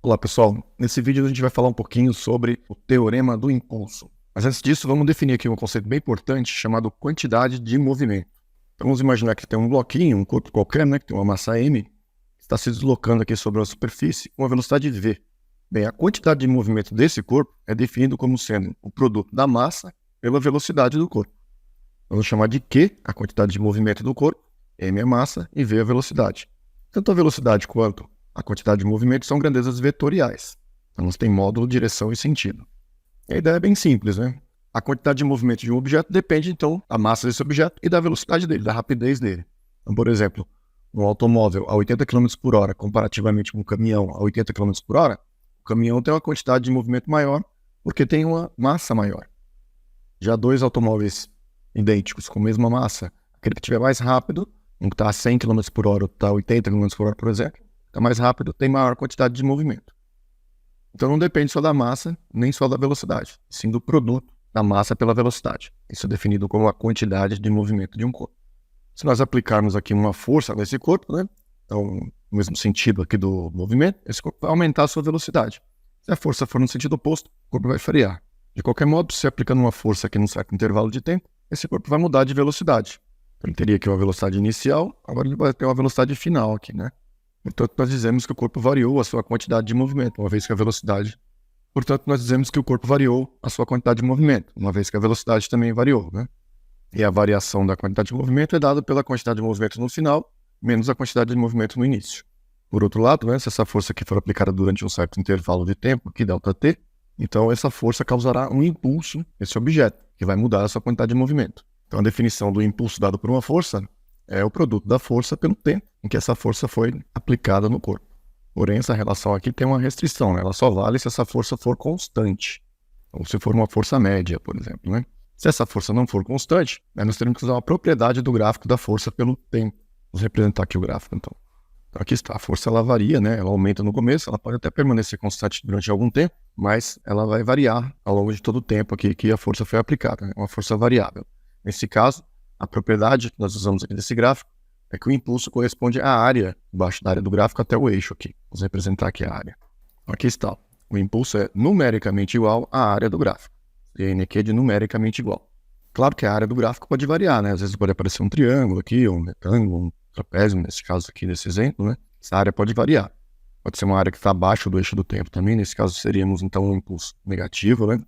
Olá pessoal, nesse vídeo a gente vai falar um pouquinho sobre o teorema do impulso. Mas antes disso, vamos definir aqui um conceito bem importante chamado quantidade de movimento. Então vamos imaginar que tem um bloquinho, um corpo qualquer, né, que tem uma massa m, que está se deslocando aqui sobre a superfície com uma velocidade v. Bem, a quantidade de movimento desse corpo é definido como sendo o produto da massa pela velocidade do corpo. Vamos chamar de Q, a quantidade de movimento do corpo, m é a massa e v é a velocidade. Tanto a velocidade quanto a quantidade de movimento são grandezas vetoriais. Então, elas têm módulo, direção e sentido. E a ideia é bem simples, né? A quantidade de movimento de um objeto depende, então, da massa desse objeto e da velocidade dele, da rapidez dele. Então, por exemplo, um automóvel a 80 km por hora, comparativamente com um caminhão a 80 km por hora, o caminhão tem uma quantidade de movimento maior porque tem uma massa maior. Já dois automóveis idênticos com a mesma massa, aquele que estiver mais rápido, um que está a 100 km por hora, outro está a 80 km por hora, por exemplo, está mais rápido, tem maior quantidade de movimento. Então não depende só da massa, nem só da velocidade, sim do produto da massa pela velocidade. Isso é definido como a quantidade de movimento de um corpo. Se nós aplicarmos aqui uma força nesse corpo, né? Então, no mesmo sentido aqui do movimento, esse corpo vai aumentar a sua velocidade. Se a força for no sentido oposto, o corpo vai frear. De qualquer modo, se aplicando uma força aqui num certo intervalo de tempo, esse corpo vai mudar de velocidade. Então, ele teria aqui uma velocidade inicial, agora ele vai ter uma velocidade final aqui, né? Portanto, nós dizemos que o corpo variou a sua quantidade de movimento, uma vez que a velocidade... Portanto, nós dizemos que o corpo variou a sua quantidade de movimento, uma vez que a velocidade também variou, né? E a variação da quantidade de movimento é dada pela quantidade de movimento no final, menos a quantidade de movimento no início. Por outro lado, né, se essa força aqui for aplicada durante um certo intervalo de tempo, aqui ΔT, então essa força causará um impulso nesse objeto, que vai mudar a sua quantidade de movimento. Então, a definição do impulso dado por uma força é o produto da força pelo tempo em que essa força foi aplicada no corpo. Porém, essa relação aqui tem uma restrição, né? Ela só vale se essa força for constante, ou se for uma força média, por exemplo, né? Se essa força não for constante, nós teremos que usar uma propriedade do gráfico da força pelo tempo. Vamos representar aqui o gráfico, então. Então aqui está, a força ela varia, né? Ela aumenta no começo, ela pode até permanecer constante durante algum tempo, mas ela vai variar ao longo de todo o tempo aqui que a força foi aplicada, né? Uma força variável. Nesse caso, a propriedade que nós usamos aqui nesse gráfico é que o impulso corresponde à área, embaixo da área do gráfico até o eixo aqui. Vamos representar aqui a área. Aqui está. O impulso é numericamente igual à área do gráfico. E a N aqui é de numericamente igual. Claro que a área do gráfico pode variar, né? Às vezes pode aparecer um triângulo aqui, ou um retângulo, um trapézio, nesse caso aqui, desse exemplo, né? Essa área pode variar. Pode ser uma área que está abaixo do eixo do tempo também. Nesse caso seríamos, então, um impulso negativo, né?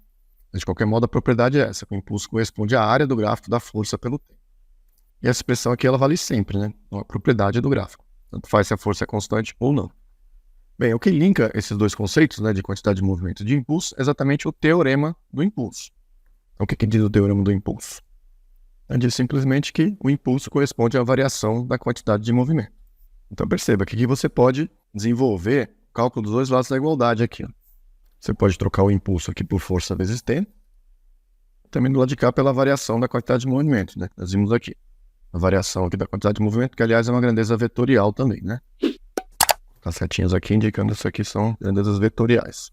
Mas, de qualquer modo, a propriedade é essa. O impulso corresponde à área do gráfico da força pelo tempo. E essa expressão aqui, ela vale sempre, né? A propriedade do gráfico. Tanto faz se a força é constante ou não. Bem, o que linka esses dois conceitos, né, de quantidade de movimento e de impulso, é exatamente o teorema do impulso. Então, o que diz o teorema do impulso? Diz simplesmente que o impulso corresponde à variação da quantidade de movimento. Então, perceba que aqui você pode desenvolver o cálculo dos dois lados da igualdade aqui, ó. Você pode trocar o impulso aqui por força vezes tempo, também do lado de cá pela variação da quantidade de movimento, né? Nós vimos aqui. A variação aqui da quantidade de movimento, que aliás é uma grandeza vetorial também, né? As setinhas aqui indicando isso aqui são grandezas vetoriais.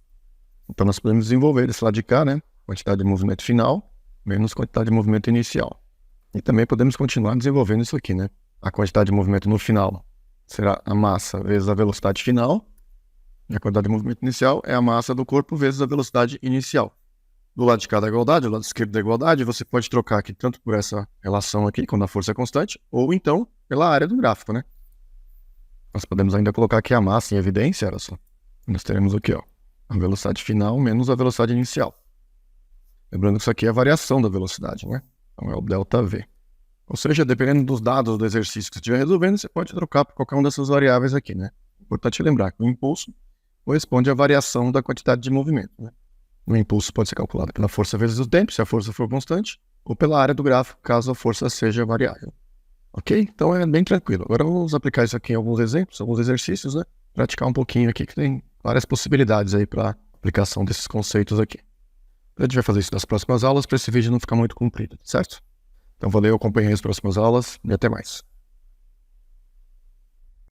Então nós podemos desenvolver desse lado de cá, né? Quantidade de movimento final menos quantidade de movimento inicial. E também podemos continuar desenvolvendo isso aqui, né? A quantidade de movimento no final será a massa vezes a velocidade final. E a quantidade de movimento inicial é a massa do corpo vezes a velocidade inicial. Do lado de cá da igualdade, do lado esquerdo da igualdade, você pode trocar aqui tanto por essa relação aqui, quando a força é constante, ou então pela área do gráfico, né? Nós podemos ainda colocar aqui a massa em evidência, olha só. Nós teremos aqui, ó, a velocidade final menos a velocidade inicial. Lembrando que isso aqui é a variação da velocidade, né? Então é o ΔV. Ou seja, dependendo dos dados do exercício que você estiver resolvendo, você pode trocar por qualquer uma dessas variáveis aqui, né? Importante lembrar que o impulso corresponde à variação da quantidade de movimento, né? O impulso pode ser calculado pela força vezes o tempo, se a força for constante, ou pela área do gráfico, caso a força seja variável. Ok? Então é bem tranquilo. Agora vamos aplicar isso aqui em alguns exemplos, alguns exercícios, né? Praticar um pouquinho aqui, que tem várias possibilidades aí para aplicação desses conceitos aqui. A gente vai fazer isso nas próximas aulas, para esse vídeo não ficar muito comprido, certo? Então valeu, acompanhe as próximas aulas e até mais.